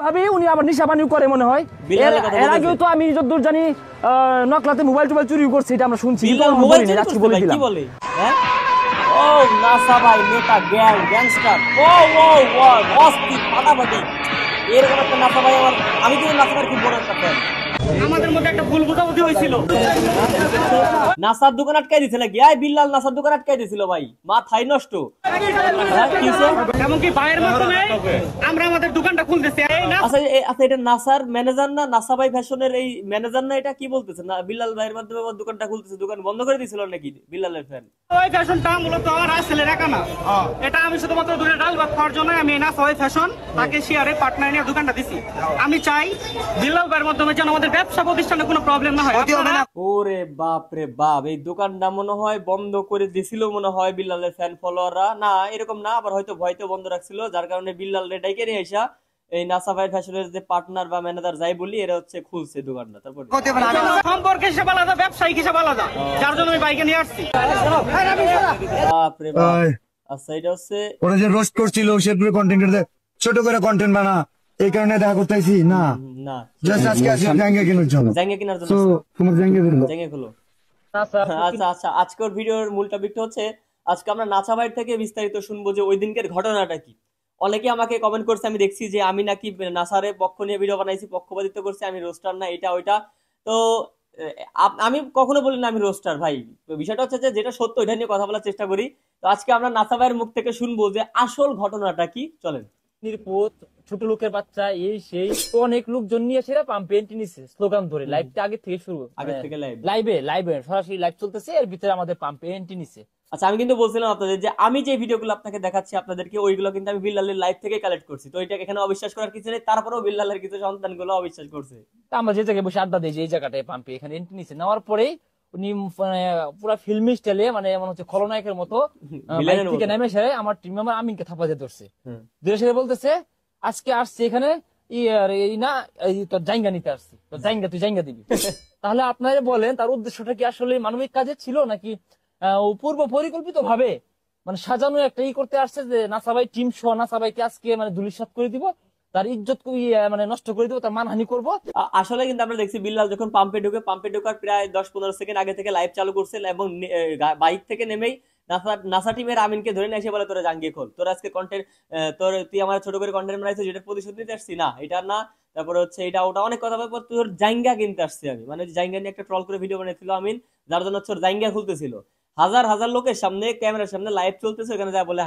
ভাবে উনি আবার নিশা পানি করে মনে হয়। এর আগেও তো আমি যতদূর জানি নকলাতে মোবাইল টোবাইল চুরি করছে, এটা আমরা শুনছি। আজকে বলে দিলাম। কি বলে? হ্যাঁ, ও নাসা ভাই নেতা গ্যাংস্টার, ও ও ও অস্থির ফাটাফাটি এরকম একটা নাসা ভাই আমার। আমি কিন্তু নাসা ভাইয়ের খুব বড় একটা ফ্যান। আমাদের মধ্যে একটা ভুল বোঝাবুঝি হয়েছিল। নাসার দোকান আটকাই দিছিল নাকি? আই বিল্লাল নাসার দোকান আটকাই দিছিল ভাই, মাথায় নষ্ট। এমনকি ভাইয়ের মাধ্যমে আমরা আমাদের দোকানটা খুলতেছি। আচ্ছা আচ্ছা, এটা নাসার ম্যানেজার না? নাসা ভাই ফ্যাশনের এই ম্যানেজার না? এটা কি বলতেছে না বিল্লাল ভাইয়ের মাধ্যমে আমার দোকানটা খুলতেছে? দোকান বন্ধ করে দিয়েছিল নাকি বিল্লালের ফ্যান? ওই ফ্যাশনটা মূলত আমার আসলে রাখা না, এটা আমি শুধুমাত্র দুটো ডাল ভাত খাওয়ার জন্য আমি নাসা ওই ফ্যাশন তাকে শেয়ারে পার্টনার নিয়ে দোকানটা দিছি। আমি চাই বিল্লাল ভাইয়ের মাধ্যমে যেন আমাদের ব্যবসা প্রতিষ্ঠানে কোনো প্রবলেম না হয়। ওরে বাপ রে বাপ, এই দোকানটা মনে হয় বন্ধ করে দিছিল মনে হয় বিল্লালের ফ্যান ফলোয়াররা। না এরকম না, আবার হয়তো ভয়তে বন্ধ রাখছিল, যার কারণে বিল্লাল রে ডাইকে নিয়ে আসা এই নাসা ভাই ফ্যাশনের যে পার্টনার বা ম্যানেজার যাই বলি, এরা হচ্ছে খুলছে দোকানটা। তারপর সম্পর্কে হিসাব আলাদা, ব্যবসায়ী হিসাব আলাদা, যার জন্য আমি বাইকে নিয়ে আসছি। বাপ রে বাপ। আচ্ছা, এটা হচ্ছে ওরা যে রোস্ট করছিল সেগুলো কন্টেন্ট ছোট করে কন্টেন্ট বানা, এই কারণে দেখা করতেছি না। না জাস্ট আজকে আসি জাঙ্গা কেনার জন্য। জাঙ্গা কেনার জন্য। তো তোমার জাঙ্গা দিলো জাঙ্গা খুলো। আচ্ছা আচ্ছা, আজকের ভিডিওর মূল টপিকটা হচ্ছে আজকে আমরা নাসা ভাইয়ের থেকে বিস্তারিত শুনবো যে ওই দিনকের ঘটনাটা কি। অনেকে আমাকে কমেন্ট করছে, আমি দেখছি যে আমি নাকি নাসারে পক্ষ নিয়ে ভিডিও বানাইছি, পক্ষপাতিত্ব করছি, আমি রোস্টার না, এটা ওইটা। তো আমি কখনো বলি না আমি রোস্টার ভাই। বিষয়টা হচ্ছে যে যেটা সত্য এটা নিয়ে কথা বলার চেষ্টা করি। তো আজকে আমরা নাসা ভাইয়ের মুখ থেকে শুনবো যে আসল ঘটনাটা কি। চলেন। নির্বোধ ছোট লোকের বাচ্চা এই সেই তো অনেক লোকজন নিয়ে সেরা পাম্পে এন্ট্রি নিছে স্লোগান ধরে। লাইভটা আগে থেকে শুরু, আগে থেকে লাইভে সরাসরি লাইভ চলতেছে, এর ভিতরে আমাদের পাম্পে এন্ট্রি নিছে। আচ্ছা, আমি কিন্তু বলছিলাম আপনাদের যে আমি যে ভিডিওগুলো আপনাকে দেখাচ্ছি আপনাদেরকে, ওইগুলো কিন্তু আমি বিল্লালের লাইভ থেকে কালেক্ট করছি। তো এটা এখানে অবিশ্বাস করার কিছু নেই, তারপরেও বিল্লালের কিছু সন্তানগুলো অবিশ্বাস করছে। তা আমরা যে জায়গায় বসে আড্ডা দিই, যে এই জায়গাটায় পাম্পে এখানে এন্ট্রি নিছে, নেওয়ার পরেই উনি পুরা ফিল্মি স্টাইলে মানে মনে হচ্ছে খলনায়কের মতো বাইক থেকে নেমে এসে আমার টিম মেম্বার আমিনকে থাপা দিয়ে ধরছে। ধরে সে বলতেছে আজকে আসছে এখানে না তোর জায়গা নিতে আসছি, তোর জায়গা তুই জায়গা দিবি। তাহলে আপনারা বলেন তার উদ্দেশ্যটা কি আসলে মানবিক কাজে ছিল নাকি পূর্ব পরিকল্পিত ভাবে মানে সাজানো একটা করতে আসছে যে নাসা ভাই টিম সহ নাসা ভাইকে আজকে মানে ধুলিসাৎ করে দিব, তার ইজ্জত মানে নষ্ট করে দিব, তার মানহানি করবো। আসলে কিন্তু আমরা দেখছি বিল্লাল যখন পাম্পে ঢোকার প্রায় 10-15 সেকেন্ড আগে থেকে লাইভ চালু করছে এবং বাইক থেকে নেমেই নাসা টিমের আমিনকে ধরে নিয়ে এসে বলে তোরা জাঙ্গিয়ে খোল, তোর আজকে কন্টেন্ট তুই আমার ছোট করে কন্টেন্ট বানাইছিস, যেটার প্রতিশোধ নিতে আসছি না, এটা না, তারপরে হচ্ছে এটা ওটা অনেক কথা বলার পর তোর জাঙ্গা কিনতে আসছি আমি, মানে জাঙ্গা নিয়ে একটা ট্রল করে ভিডিও বানাইছিল আমিন, যার জন্য হচ্ছে জাঙ্গা খুলতেছিল হাজার হাজার লোকের সামনে, ক্যামেরার সামনে লাইভ চলতেছে, ওখানে যা বলে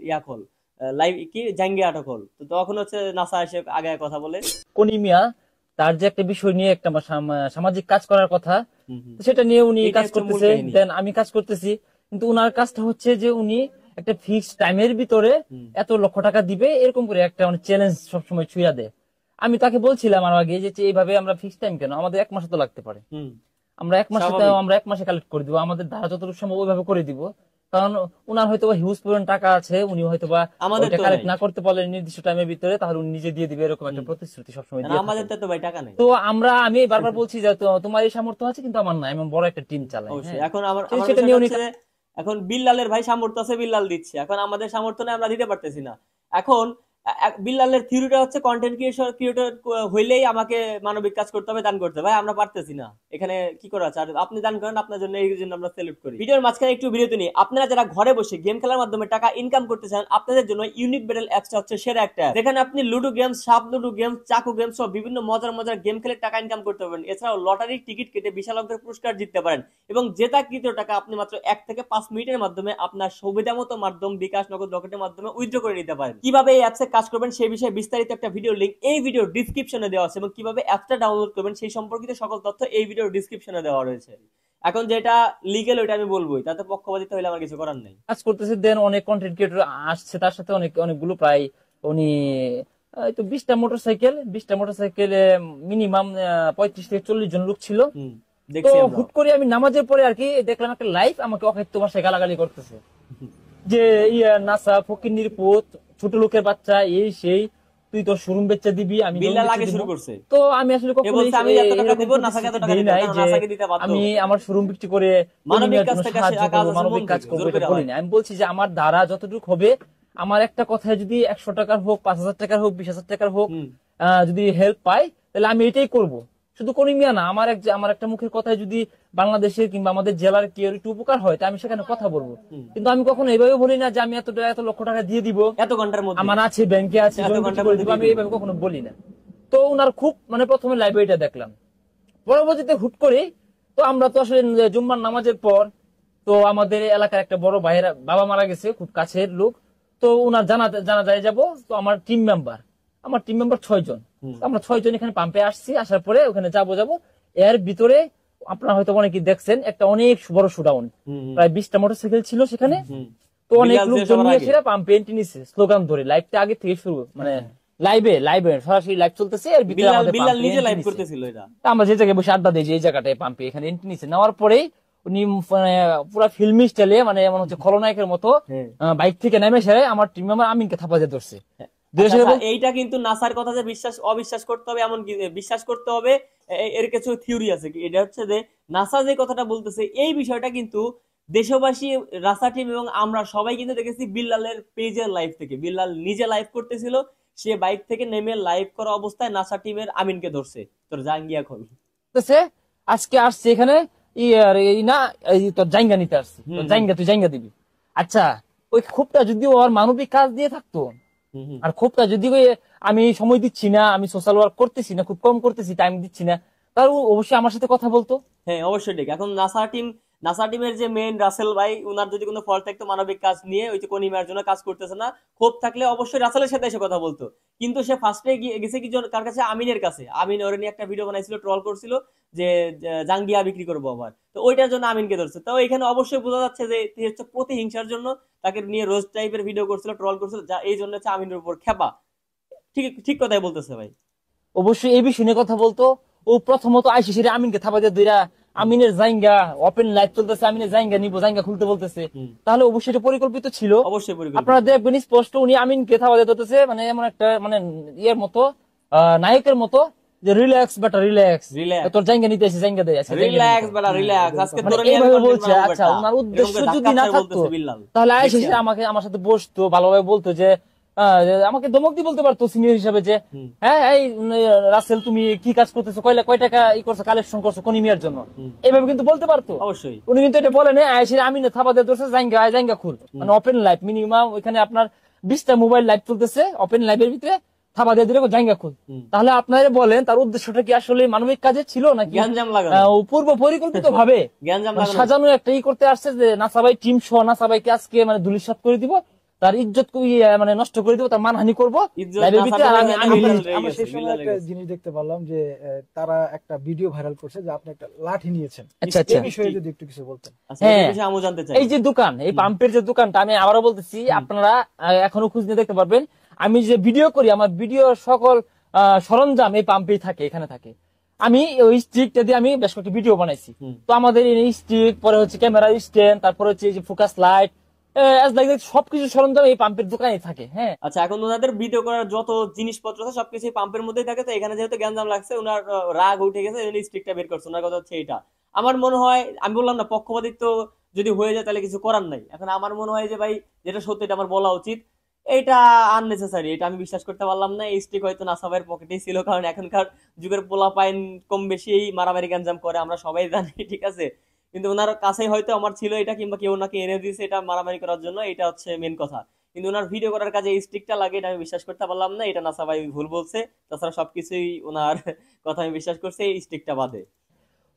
ইয়া খোল লাইভ কি জাঙ্গিয়া আটক হল। তো তখন হচ্ছে নাসা এসে আগে কথা বলে কনিমিয়া তার যে একটা বিষয় নিয়ে একটা সামাজিক কাজ করার কথা, সেটা নিয়ে উনি কাজ করতেছে, দেন আমি কাজ করতেছি, কিন্তু উনার কাজটা হচ্ছে যে উনি একটা ফিক্সড টাইমের ভিতরে এত লক্ষ টাকা দিবে এরকম করে একটা চ্যালেঞ্জ সবসময় ছুঁয়া দেয়। আমি তাকে বলছিলাম আর আগে যে এইভাবে আমরা ফিক্সড টাইম কেন, আমাদের 1 মাস তো লাগতে পারে, আমরা 1 মাসে কালেক্ট করে দিব, আমাদের ধারা যতটুকু সম্ভব ওইভাবে করে দিব। কারণ উনার হয়তো হিউজ পরিমাণ টাকা আছে, উনি হয়তো বা কালেক্ট না করতে পারলে নির্দিষ্ট টাইমের ভিতরে, তাহলে উনি নিজে দিয়ে দিবে, এরকম একটা প্রতিশ্রুতি সবসময় দিয়ে। আমাদের তো ভাই টাকা নেই। তো আমি বারবার বলছি যে তোমার এই সামর্থ্য আছে কিন্তু আমার না, এমন বড় একটা টিম চালাই। এখন সেটা নিয়ে এখন বিল্লালের ভাই সামর্থ্য আছে, বিল্লাল দিচ্ছে, এখন আমাদের সামর্থ্য নেই, আমরা দিতে পারতেছি না। এখন বিল্লালের থিওরিটা হচ্ছে কন্টেন্ট ক্রিয়েটর হইলেই আমাকে মানবিক কাজ করতে হবে, দান করতে হবে, ভাই আমরা পারতেছি না, এখানে কি করা আছে? আর আপনি দান করেন, আপনার জন্য এই জন্য আমরা সেলিউট করি। ভিডিওর মাঝখানে একটু বিরতি নিই। আপনারা যারা ঘরে বসে গেম খেলার মাধ্যমে টাকা ইনকাম করতে চান, আপনাদের জন্য ইউনিক ব্যাটল অ্যাপসটা হচ্ছে সেরা একটা অ্যাপ, যেখানে আপনি লুডো গেমস, সাপ লুডো গেমস, চাকু গেমস সহ বিভিন্ন মজার মজার গেম খেলে টাকা ইনকাম করতে পারবেন। এছাড়াও লটারির টিকিট কেটে বিশাল অঙ্কের পুরস্কার জিততে পারেন এবং জেতাকৃত টাকা আপনি মাত্র 1 থেকে 5 মিনিটের মাধ্যমে আপনার সুবিধা মতো মাধ্যম বিকাশ, নগদ, রকেটের মাধ্যমে উইথড্র করে নিতে পারেন। কিভাবে এই অ্যাপসে কাজ করবেন সেই বিষয়ে বিস্তারিত একটা ভিডিও লিংক এই ভিডিও ডেসক্রিপশনে দেওয়া আছে এবং কিভাবে অ্যাপটা ডাউনলোড করবেন সেই সম্পর্কিত সকল তথ্য এই ভিডিও ডেসক্রিপশনে দেওয়া রয়েছে। এখন যেটা লিগ্যাল ওইটা আমি বলবোই, তাতে পক্ষপাতিত্ব হইলে আমার কিছু করার নাই। কাজ করতেছে, দেন অনেক কন্টেন্ট ক্রিয়েটর আসছে তার সাথে, অনেকগুলো প্রায় উনি তো 20টা মোটরসাইকেলে মিনিমাম 35 থেকে 40 জন লোক ছিল। তো হুট করে আমি নামাজের পরে আর কি দেখলাম একটা লাইভ, আমাকে অখাদ্য ভাষায় গালাগালি করতেছে যে নাসা ফকির নির্বোধ ছোট লোকের বাচ্চা এই সেই, তুই তোর শোরুম বেচা দিবি। আমি শুরু করছে, তো আমি আসলে আমি আমার শোরুম বিক্রি করে মানবিক কাজ করবো এটা বলি না। আমি বলছি যে আমার দ্বারা যতটুকু হবে, আমার একটা কথায় যদি 100 টাকার হোক, 5,000 টাকার হোক, 20,000 টাকার হোক, যদি হেল্প পাই তাহলে আমি এটাই করব। শুধু করিম মিয়া না, আমার একটা মুখের কথায় যদি বাংলাদেশের কিংবা আমাদের জেলার কি একটু উপকার হয় তা আমি সেখানে কথা বলবো। কিন্তু আমি কখনো এইভাবে বলি না যে আমি এত লক্ষ টাকা দিয়ে দিব, এত ঘন্টার মধ্যে আমার আছে ব্যাংকে আছে, এত জমি ঘন্টার করে মধ্যে দিব, আমি এইভাবে কখনো বলি না। তো উনার খুব মানে প্রথমে লাইব্রেরিটা দেখলাম, পরবর্তীতে হুট করে তো আমরা তো আসলে জুম্মার নামাজের পর তো আমাদের এলাকার একটা বড় ভাইয়ের বাবা মারা গেছে, খুব কাছের লোক। তো উনার জানা যায় যাবো। তো আমার টিম মেম্বার 6 জন, তো আমরা 6 জন এখানে পাম্পে আসছি। আসার পরে ওখানে যাবো এর ভিতরে আপনারা হয়তো অনেকেই দেখছেন একটা অনেক বড় শোডাউন, প্রায় 20টা মোটরসাইকেল ছিল সেখানে। তো অনেক লোকজন নিয়ে এসে পাম্পে এন্ট্রি নিচ্ছে স্লোগান ধরে, লাইভটা আগে থেকে শুরু, মানে লাইভে সরাসরি লাইভ চলতেছে। এর ভিতরে আমাদের বিল্লাল পাম্পে নিজে entry লাইভ নিচ্ছে। করতেছিল এটা। তা আমরা যে জায়গায় বসে আড্ডা দিই যে এই জায়গাটায় পাম্পে এখানে এন্ট্রি নিচ্ছে, নেওয়ার পরেই উনি মানে পুরো ফিল্মি স্টাইলে মানে এমন হচ্ছে খলনায়কের মতো বাইক থেকে নেমে সেরে আমার টিম মেম্বার আমিনকে থাপা দিয়ে ধরছে। আচ্ছা, এইটা কিন্তু নাসার কথা যে অবিশ্বাস করতে হবে এমন কি, বিশ্বাস করতে হবে এর কিছু থিওরি আছে। এটা হচ্ছে যে নাসা যে কথাটা বলতেছে এই বিষয়টা কিন্তু দেশবাসী, রাসা টিম এবং আমরা সবাই কিন্তু দেখেছি বিল্লালের পেজের লাইভ থেকে। বিল্লাল নিজে লাইভ করতেছিল, সে বাইক থেকে নেমে লাইভ করা অবস্থায় নাসা টিমের আমিনকে ধরছে। তোর জাঙ্গিয়া খবি আজকে আসছে এখানে তোর জাইঙ্গা নিতে আসছে, তুই জাইঙ্গা দিবি। আচ্ছা, ওই ক্ষোভটা যদি ওর মানবিক কাজ দিয়ে থাকতো, আর ক্ষোভটা যদি আমি সময় দিচ্ছি না, আমি সোশ্যাল ওয়ার্ক করতেছি না, খুব কম করতেছি, টাইম দিচ্ছি না, তাহলে অবশ্যই আমার সাথে কথা বলতো। হ্যাঁ, অবশ্যই ঠিক। এখন নাসা টিমের যে মেইন রাসেল ভাই, উনার যদি কোনো ফল্ট থাকতো মানবিক কাজ নিয়ে, ওই যে কনিমার জন্য কাজ করতেছে না, ক্ষোভ থাকলে অবশ্যই রাসেলের সাথে এসে কথা বলতো। কিন্তু সে ফার্স্টে গেছে কি কার কাছে, আমিনের কাছে। আমিন ওরে নিয়ে একটা ভিডিও বানাইছিল, ট্রল করছিল যে জাঙ্গিয়া বিক্রি করবো আবার, তো ওইটার জন্য আমিনকে ধরছে। তো এখানে অবশ্যই বোঝা যাচ্ছে যে হচ্ছে প্রতিহিংসার জন্য তাকে নিয়ে রোজ টাইপের ভিডিও করছিল, ট্রল করছিল, যা এই জন্য হচ্ছে আমিনের উপর খেপা। ঠিক কথাই বলতেছে ভাই। অবশ্যই এই বিষয় নিয়ে কথা বলতো। ও প্রথমত আইসি সেরে আমিনকে থাপা দিয়ে দুইরা আমিনের জাইঙ্গা ওপেন লাইভ চলতেছে, আমিনের জাইঙ্গা নিবো, জাইঙ্গা খুলতে বলতেছে, তাহলে অবশ্যই এটা পরিকল্পিত ছিল। অবশ্যই পরিকল্পিত। আপনারা দেখবেন স্পষ্ট উনি আমিনকে থাপা দিয়ে ধরতেছে, মানে এমন একটা মানে ইয়ের মতো, নায়কের মতো, যে রিল্যাক্স বেটা রিল্যাক্স, তোর জাইঙ্গা নিতে এসে জাইঙ্গা দেয়, রিল্যাক্স বেটা রিল্যাক্স, আজকে তোর নিয়ে এইভাবে বলছে। আচ্ছা, ওনার উদ্দেশ্য যদি না থাকতো তাহলে আইসি সেরে আমার সাথে বসতো, ভালোভাবে বলতো যে আমাকে ধমক দিয়ে বলতে পারতো সিনিয়র হিসাবে যে হ্যাঁ এই রাসেল তুমি কি কাজ করতেছো, কয় টাকা ই করছো, কালেকশন করছো কনিমিয়ার জন্য, এইভাবে কিন্তু বলতে পারতো। অবশ্যই উনি কিন্তু এটা বলেন আইসি আমি থাপা দিয়ে ধরছে জাইঙ্গা খুল, মানে ওপেন লাইভ মিনিমাম ওইখানে আপনার 20টা মোবাইল লাইভ চলতেছে, ওপেন লাইভের ভিতরে থাপা দিয়ে দিলে জাইঙ্গা খুল। তাহলে আপনারা বলেন তার উদ্দেশ্যটা কি আসলে মানবিক কাজে ছিল নাকি পূর্ব পরিকল্পিত ভাবে সাজানো একটা ই করতে আসছে যে নাসা ভাই টিম সহ নাসা ভাইকে আজকে মানে ধুলিসাৎ করে দিব, তার ইজ্জত মানে নষ্ট করে দিব, তার মানহানি করবো। আমরা সেই সময় একটা জিনিস দেখতে পারলাম যে তারা একটা ভিডিও ভাইরাল করছে যে আপনি একটা লাঠি নিয়েছেন। আচ্ছা, এই বিষয়ে যদি একটু কিছু বলতেন। হ্যাঁ, এই যে দোকান, এই পাম্পের যে দোকানটা, আমি আবারও বলতেছি, আপনারা এখনো খুঁজ নিয়ে দেখতে পারবেন। আমি যে ভিডিও করি, আমার ভিডিও সকল সরঞ্জাম এই পাম্পেই থাকে, এখানে থাকে। আমি ওই স্টিকটা দিয়ে আমি বেশ কয়েকটি ভিডিও বানাইছি। তো আমাদের এই স্টিক, পরে হচ্ছে ক্যামেরা স্ট্যান্ড, তারপরে হচ্ছে এই যে ফোকাস লাইট, সবকিছু সরঞ্জাম এই পাম্পের দোকানে থাকে। হ্যাঁ, আচ্ছা, এখন ওনাদের ভিডিও করার যত জিনিসপত্র আছে সবকিছু পাম্পের মধ্যেই থাকে। তো এখানে যেহেতু গ্যাঞ্জাম লাগছে, ওনার রাগ উঠে গেছে, স্টিকটা বের করছে। ওনার কথা হচ্ছে এটা। আমার মনে হয়, আমি বললাম না পক্ষপাতিত্ব যদি হয়ে যায় তাহলে কিছু করার নাই। এখন আমার মনে হয় যে ভাই যেটা সত্যি এটা আমার বলা উচিত, এটা আননেসেসারি, এটা আমি বিশ্বাস করতে পারলাম না। এই স্টিক হয়তো নাসা ভাইয়ের পকেটেই ছিল, কারণ এখনকার যুগের পোলাপাইন কম বেশি এই মারামারি গ্যাঞ্জাম করে, আমরা সবাই জানি, ঠিক আছে। কিন্তু ওনার কাছেই হয়তো আমার ছিল এটা, কিংবা কেউ নাকি এনে দিয়েছে এটা মারামারি করার জন্য, এটা হচ্ছে মেন কথা। কিন্তু ওনার ভিডিও করার কাজে এই স্টিকটা লাগে, এটা আমি বিশ্বাস করতে পারলাম না। এটা নাসা ভাই ভুল বলছে, তাছাড়া সবকিছুই ওনার কথা আমি বিশ্বাস করছি, এই স্টিকটা বাদে।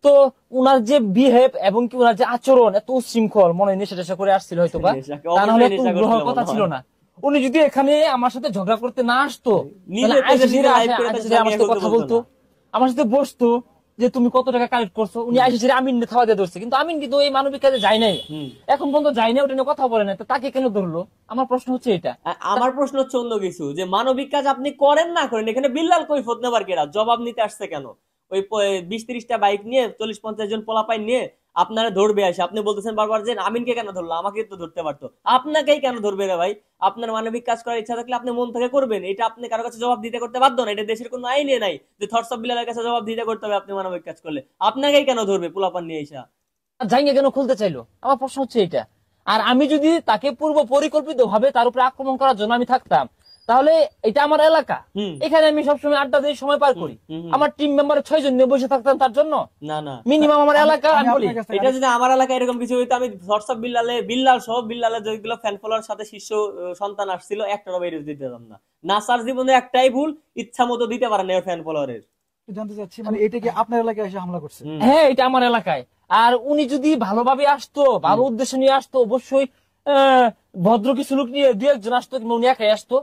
তো উনার যে বিহেভ এবং কি উনার যে আচরণ এত উশৃঙ্খল, মনে নেশা টেশা করে আসছিল হয়তো বা, তা নাহলে এত গ্রহণ কথা ছিল না। উনি যদি এখানে আমার সাথে ঝগড়া করতে না আসতো, আমার সাথে কথা বলতো, আমার সাথে বসতো যে তুমি কত টাকা কালেক্ট করছো, উনি আইসে আমিন খাওয়া দিয়ে ধরছে। কিন্তু আমিন কিন্তু এই মানবিক কাজে যায় নাই, এখন পর্যন্ত যায় না, ওটা নিয়ে কথা বলে না। তাকে কেন ধরলো? আমার প্রশ্ন হচ্ছে এটা। আমার প্রশ্ন হচ্ছে অন্য কিছু, যে মানবিক কাজ আপনি করেন না করেন, এখানে বিল্লাল কৈফিয়ত নেবার কেরা, জবাব নিতে আসছে কেন? ওই 20-30টা বাইক নিয়ে 40-50 জন পোলাপাইন নিয়ে আপনারা ধরবে আসে, আপনি বলতেছেন বারবার যে আমিনকে কেন ধরলো, আমাকে তো ধরতে পারতো, আপনাকেই কেন ধরবে রে ভাই? আপনার মানবিক কাজ করার ইচ্ছা থাকলে আপনি মন থেকে করবেন, এটা আপনি কারো কাছে জবাব দিতে করতে বাধ্য না। এটা দেশের কোনো আইনে নাই যে থটস অফ বিলালের কাছে জবাব দিতে করতে হবে আপনি মানবিক কাজ করলে। আপনাকেই কেন ধরবে পোলাপান নিয়ে এসা? জাইঙ্গা কেন খুলতে চাইলো? আমার প্রশ্ন হচ্ছে এটা। আর আমি যদি তাকে পূর্ব পরিকল্পিত ভাবে তার উপরে আক্রমণ করার জন্য আমি থাকতাম, তাহলে এটা আমার এলাকা, হুম। এখানে আমি সবসময় আড্ডা দিয়ে সময় পার করি। আমার টিম মেম্বার 6 জন নিয়ে বসে থাকতাম তার জন্য? না না, মিনিমাম আমার এলাকা আমি বলি। আপনার কাছ থেকে এটা যদি আমার এলাকায় এরকম কিছু হইতো, আমি হোয়াটসঅ্যাপ বিল্লাল সহ বিল্লালের যেগুলো ফ্যান ফলোয়ার সাথে শীর্ষ সন্তান আসছিল একটারও বেরিয়ে দিতে দিতাম না। নাসার জীবনে একটাই ভুল, ইচ্ছা মতো দিতে পারে না ফ্যান ফলোয়ারের। একটু জানতে চাচ্ছি, মানে এটা কি আপনার এলাকায় এসে হামলা করছে? হ্যাঁ, এটা আমার এলাকায়। আর উনি যদি ভালোভাবে আসতো, ভালো উদ্দেশ্য নিয়ে আসতো, অবশ্যই ভদ্র কিছু লোক নিয়ে 2-1 জন আসতো, কিংবা উনি একাই আসতো।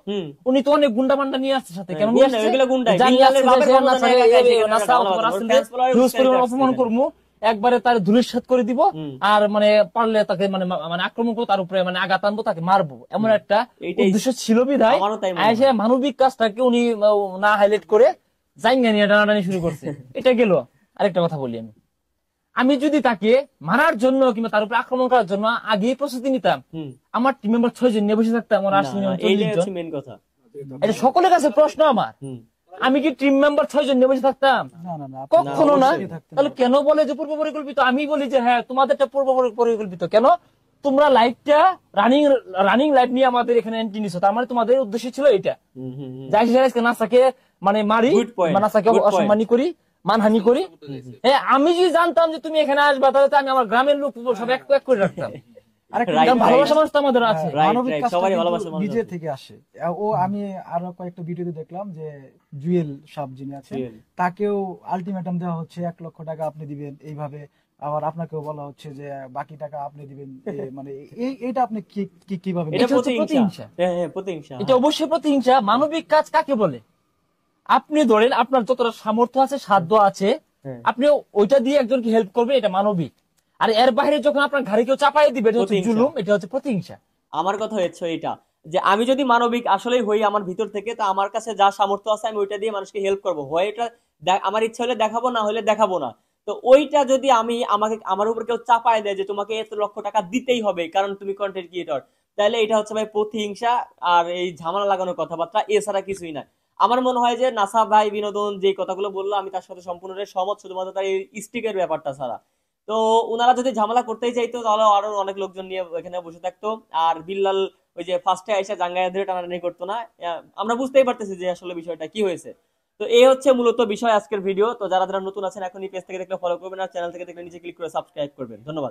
উনি তো অনেক গুন্ডা মান্ডা নিয়ে আসছে সাথে। কেন নিয়ে আসছে? ওইগুলো গুন্ডাই, জানি বিল্লালের আসছে বাপের যে ক্ষমতা নাই, একা এসে এখানে নাসা হামলা অথবা করবে। রাসেল ফ্যান ফলোয়ার হিউজ পরিমাণ উস্কানিতে অপমান আসছে করবো, একবারে তার ধূলিসাৎ করে দিব। আর মানে পারলে তাকে মানে আক্রমণ করবো, তার উপরে মানে আঘাত আনবো, তাকে মারবো, এমন একটা এইটাই উদ্দেশ্য ছিল বিধায় আমারও তাই মনে হয়। এসে মানবিক কাজটাকে উনি না হাইলাইট করে জাইঙ্গা নিয়ে টানাটানি শুরু করছে। এটা গেল। আরেকটা কথা বলি আমি যদি তাকে মারার জন্য কিংবা তার উপরে আক্রমণ করার জন্য আগেই প্রস্তুতি নিতাম, আমার টিম মেম্বার 6 জন নিয়ে বসে থাকতাম, আমার 80 জন, 40 এইটাই জন। হচ্ছে মেন কথা। এটা সকলের কাছে প্রশ্ন আমার। আমি কি টিম মেম্বার 6 জন নিয়ে বসে থাকতাম? না না না, কখনো না। অবশ্যই থাকতেন। তাহলে কেন বলে যে পূর্ব পরিকল্পিত? আমি বলি যে হ্যাঁ, তোমাদেরটা পূর্ব পরিকল্পিত। কেন তোমরা লাইভটা রানিং লাইভ নিয়ে আমাদের এখানে এন্ট্রি নিছো? তার মানে তোমাদের উদ্দেশ্য ছিল এটা, যাই নাসাকে মানে মারি, Good point, নাসাকে good point. অসম্মানী করি, মানহানি করি। হ্যাঁ, আমি যদি জানতাম যে তুমি এখানে আসবা, তাহলে তো আমি আমার গ্রামের লোক সব এক এক করে রাখতাম। আরেকটা Right, কারণ right. ভালোবাসা মানুষ তো আমাদের আছে। Right, মানবিক right, কাজটা সবারই কিন্তু ভালোবাসা মানুষ নিজে আছে। থেকে আসে। ও আমি আরো কয়েকটা ভিডিওতে দেখলাম যে জুয়েল সাহেব যিনি আছেন, জুয়েল। তাকেও আলটিমেটাম দেওয়া হচ্ছে 1 লক্ষ টাকা আপনি দিবেন এইভাবে, আবার আপনাকেও বলা হচ্ছে যে বাকি টাকা আপনি দিবেন। মানে এইটা আপনি কিভাবে এটা এটা হচ্ছে প্রতিহিংসা। প্রতিহিংসা। হ্যাঁ, প্রতিহিংসা। এটা অবশ্যই প্রতিহিংসা। মানবিক কাজ কাকে বলে? আপনি ধরেন আপনার যতটা সামর্থ্য আছে, সাধ্য আছে, আপনি ওইটা দিয়ে একজনকে হেল্প করবেন, এটা মানবিক। আর এর বাইরে যখন আপনার ঘাড়ে কেউ চাপাই দিবে, এটা হচ্ছে প্রতিহিংসা। জুলুম, এটা হচ্ছে প্রতিহিংসা। আমার কথা হচ্ছে এটা, যে আমি যদি মানবিক আসলেই হই আমার ভিতর থেকে, তো আমার কাছে যা সামর্থ্য আছে আমি ওইটা দিয়ে মানুষকে হেল্প করবো। হয় এটা আমার ইচ্ছা হলে দেখাবো, না হলে দেখাবো না। তো ওইটা যদি আমার উপর কেউ চাপায় দেয় যে তোমাকে এত লক্ষ টাকা দিতেই হবে কারণ তুমি কন্টেন্ট ক্রিয়েটর, তাহলে এটা হচ্ছে ভাই প্রতিহিংসা আর এই ঝামেলা লাগানোর কথাবার্তা, এছাড়া কিছুই না। আমার মনে হয় যে নাসা ভাই বিনোদন যে কথাগুলো বললো, আমি তার সাথে সম্পূর্ণ সহমত, শুধুমাত্র তার এই স্টিকের ব্যাপারটা ছাড়া। তো ওনারা যদি ঝামেলা করতেই চাইতো, তাহলে আরো অনেক লোকজন নিয়ে এখানে বসে থাকতো। আর বিল্লাল ওই যে ফার্স্টে আইসা জাঙ্গায়া ধরে টানাটানি করতো না। আমরা বুঝতেই পারতেছি যে আসলে বিষয়টা কি হয়েছে। তো এই হচ্ছে মূলত বিষয় আজকের ভিডিও। তো যারা যারা নতুন আছেন, এখনই পেজ থেকে দেখলে ফলো করবেন, আর চ্যানেল থেকে দেখলে নিচে ক্লিক করে সাবস্ক্রাইব করবেন। ধন্যবাদ।